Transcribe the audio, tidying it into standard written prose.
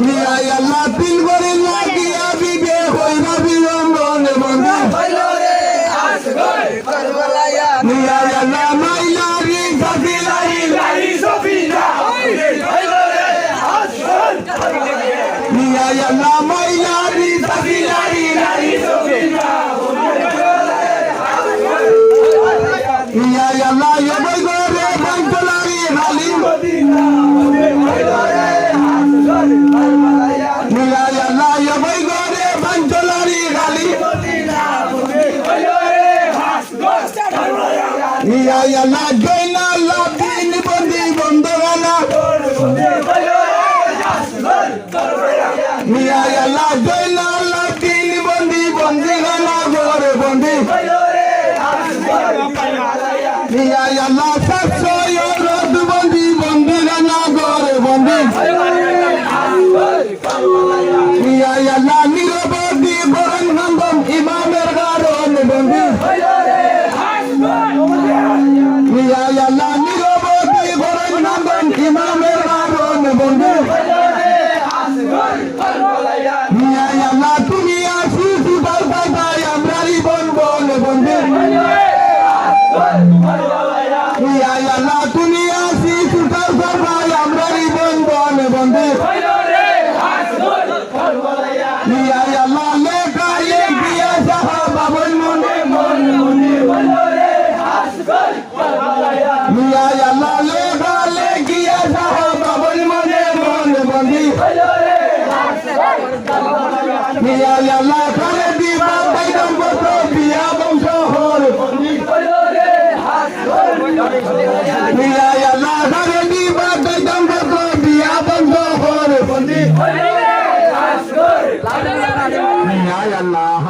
মিয়া আল্লাহ তিন করে লাগিয়া বিবে হইরা বিলম্বন বন্ধু মিয়া আল্লাহ মাইলারি সাফিলাই মিয়া আল্লাহ মাইলারি সাফিলাই মিয়া আল্লাহ এবাই করে বান্তলারি হালিম মিয়া আল্লাহ এবাই করে বান্তলারি হালিম মিয়া আল্লাহ জয়না আল্লাহ দিন বন্দি বন্দগানা মিয়া আল্লাহ জয়না আল্লাহ দিন বন্দি বন্দিগানা ঘরে বন্দি মিয়া আল্লাহ সাতশো রোদ বন্দি বন্দিগানা ঘরে বন্দি মিয়া আল্লাহ নিরবধি বরণ নন্দন ইমামের কারণ বন্দি মিয়া আল্লাহ নিরবধি বরণ নন্দন ইমামের কারণ বন্দি মিয়া আল্লাহ তুমি আসি সুদার পাইবাই আমরাই বলবন বন্দি মিয়া আল্লাহ তুমি আসি সুদার পাইবাই আমরাই বলবন বন্দি মিয়া আল্লাহ লেখাইয়ে দিয়া সাহাবা বল মনে মনে মিয়া আল্লাহ লেখালে গিয়া সাহাবা বল মনে মনে বন্দি মিয়া আল্লাহ করে দিবা বাইদম বত বিয়া বংশ হর বন্দি মিয়া আল্লাহ করে দিবা বাইদম বত বিয়া বংশ হর বন্দি মিয়া আল্লাহ